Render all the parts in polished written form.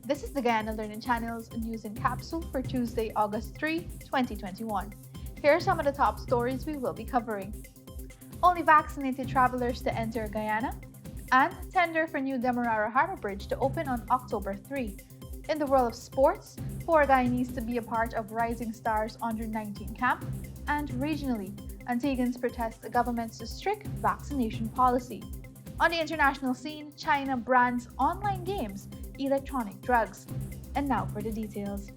This is the Guyana Learning Channel's news in capsule for Tuesday, August 3, 2021. Here are some of the top stories we will be covering. Only vaccinated travelers to enter Guyana, and tender for new Demerara Harbor Bridge to open on October 3. In the world of sports, 4 Guyanese to be a part of Rising Stars Under-19 camp, and regionally, Antiguans protest the government's strict vaccination policy. On the international scene, China brands online games, electronic drugs. And now for the details.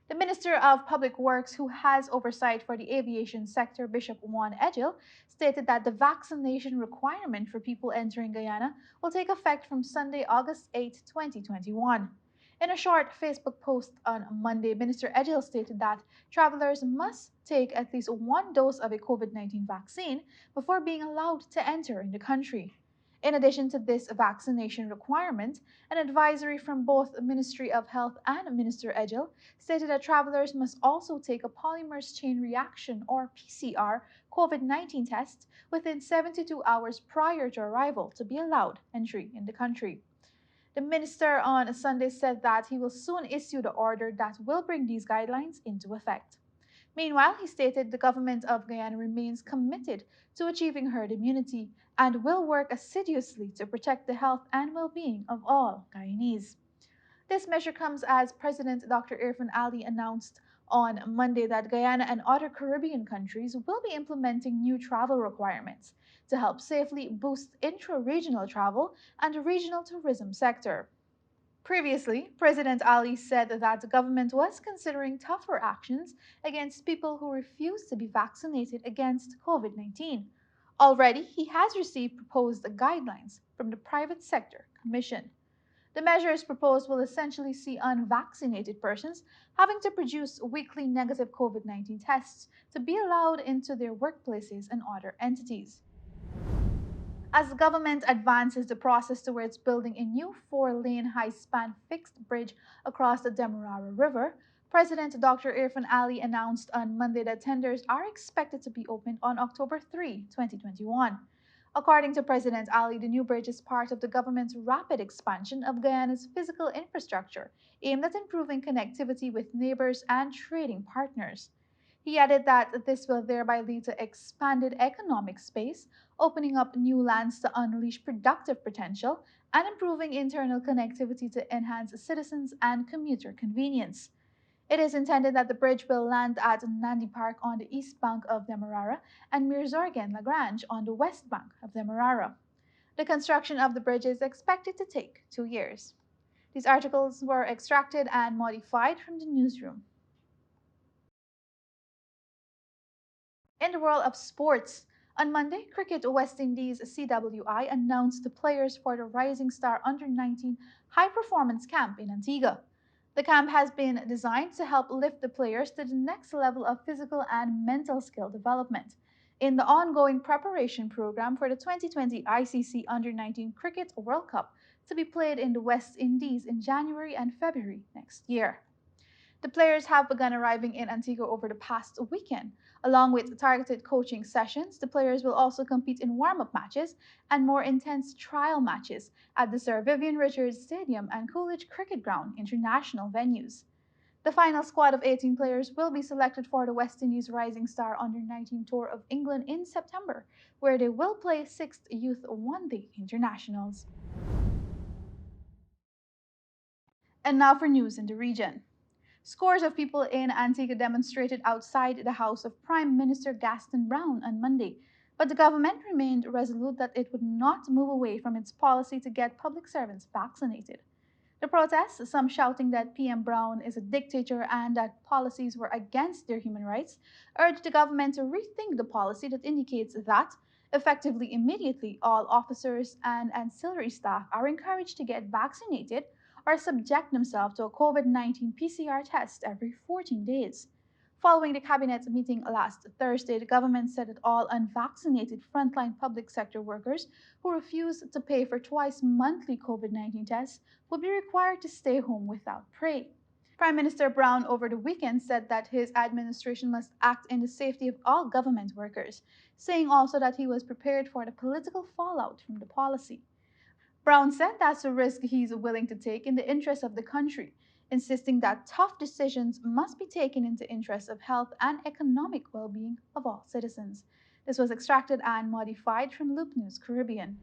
The Minister of Public Works, who has oversight for the aviation sector, Bishop Juan Edgil, stated that the vaccination requirement for people entering Guyana will take effect from Sunday, August 8, 2021. In a short Facebook post on Monday, Minister Edgil stated that travelers must take at least one dose of a COVID 19 vaccine before being allowed to enter in the country. In addition to this vaccination requirement, an advisory from both the Ministry of Health and Minister Edgil stated that travelers must also take a polymerase chain reaction or PCR COVID 19 test within 72 hours prior to arrival to be allowed entry in the country. The minister on Sunday said that he will soon issue the order that will bring these guidelines into effect. Meanwhile, he stated the government of Guyana remains committed to achieving herd immunity and will work assiduously to protect the health and well being of all Guyanese. This measure comes as President Dr. Irfan Ali announced on Monday that Guyana and other Caribbean countries will be implementing new travel requirements to help safely boost intra regional travel and the regional tourism sector. Previously, President Ali said that the government was considering tougher actions against people who refuse to be vaccinated against COVID 19. Already, he has received proposed guidelines from the Private Sector Commission. The measures proposed will essentially see unvaccinated persons having to produce weekly negative COVID 19 tests to be allowed into their workplaces and other entities. As the government advances the process towards building a new 4-lane high span fixed bridge across the Demerara River, President Dr. Irfan Ali announced on Monday that tenders are expected to be opened on October 3, 2021. According to President Ali, the new bridge is part of the government's rapid expansion of Guyana's physical infrastructure, aimed at improving connectivity with neighbors and trading partners. He added that this will thereby lead to expanded economic space, opening up new lands to unleash productive potential, and improving internal connectivity to enhance citizens and commuter convenience. It is intended that the bridge will land at Nandi Park on the east bank of Demerara and Mirzorgen Lagrange on the west bank of Demerara. The construction of the bridge is expected to take 2 years. These articles were extracted and modified from the newsroom. In the world of sports, on Monday, Cricket West Indies CWI announced the players for the Rising Star Under 19 High Performance Camp in Antigua. The camp has been designed to help lift the players to the next level of physical and mental skill development in the ongoing preparation program for the 2020 ICC Under 19 Cricket World Cup to be played in the West Indies in January and February next year. The players have begun arriving in Antigua over the past weekend. Along with targeted coaching sessions, the players will also compete in warm up matches and more intense trial matches at the Sir Vivian Richards Stadium and Coolidge Cricket Ground international venues. The final squad of 18 players will be selected for the West Indies Rising Star Under 19 Tour of England in September, where they will play 6th Youth One Day Internationals. And now for news in the region. Scores of people in Antigua demonstrated outside the house of Prime Minister Gaston Brown on Monday, but the government remained resolute that it would not move away from its policy to get public servants vaccinated. The protests, some shouting that PM Brown is a dictator and that policies were against their human rights, urged the government to rethink the policy that indicates that, effectively immediately, all officers and ancillary staff are encouraged to get vaccinated or subject themselves to a COVID 19 PCR test every 14 days. Following the cabinet meeting last Thursday, the government said that all unvaccinated frontline public sector workers who refuse to pay for twice monthly COVID 19 tests would be required to stay home without pay. Prime Minister Brown over the weekend said that his administration must act in the safety of all government workers, saying also that he was prepared for the political fallout from the policy. Brown said that's a risk he's willing to take in the interest of the country, insisting that tough decisions must be taken in the interest of health and economic well being of all citizens. This was extracted and modified from Loop News Caribbean.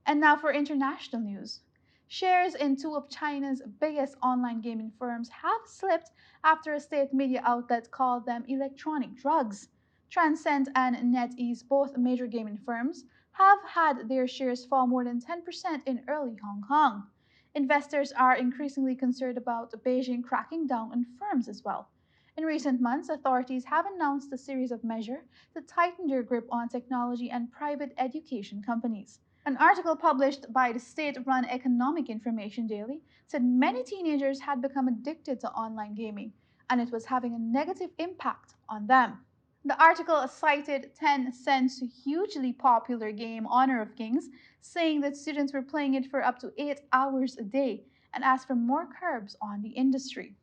And now for international news. Shares in two of China's biggest online gaming firms have slipped after a state media outlet called them electronic drugs. Transcend and NetEase, both major gaming firms, have had their shares fall more than 10% in early Hong Kong. Investors are increasingly concerned about Beijing cracking down on firms as well. In recent months, authorities have announced a series of measures to tighten their grip on technology and private education companies. An article published by the state run Economic Information Daily said many teenagers had become addicted to online gaming, and it was having a negative impact on them. The article cited Tencent's hugely popular game Honor of Kings, saying that students were playing it for up to 8 hours a day, and asked for more curbs on the industry.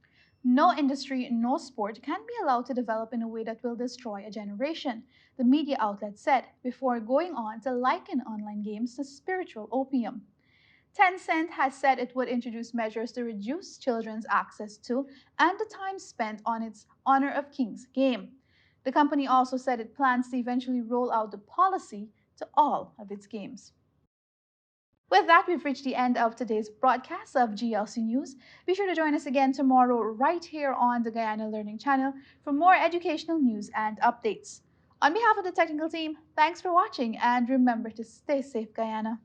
No industry, no sport can be allowed to develop in a way that will destroy a generation, the media outlet said, before going on to liken online games to spiritual opium. Tencent has said it would introduce measures to reduce children's access to and the time spent on its Honor of Kings game. The company also said it plans to eventually roll out the policy to all of its games. With that, we've reached the end of today's broadcast of GLC News. Be sure to join us again tomorrow right here on the Guyana Learning Channel for more educational news and updates. On behalf of the technical team, thanks for watching and remember to stay safe, Guyana.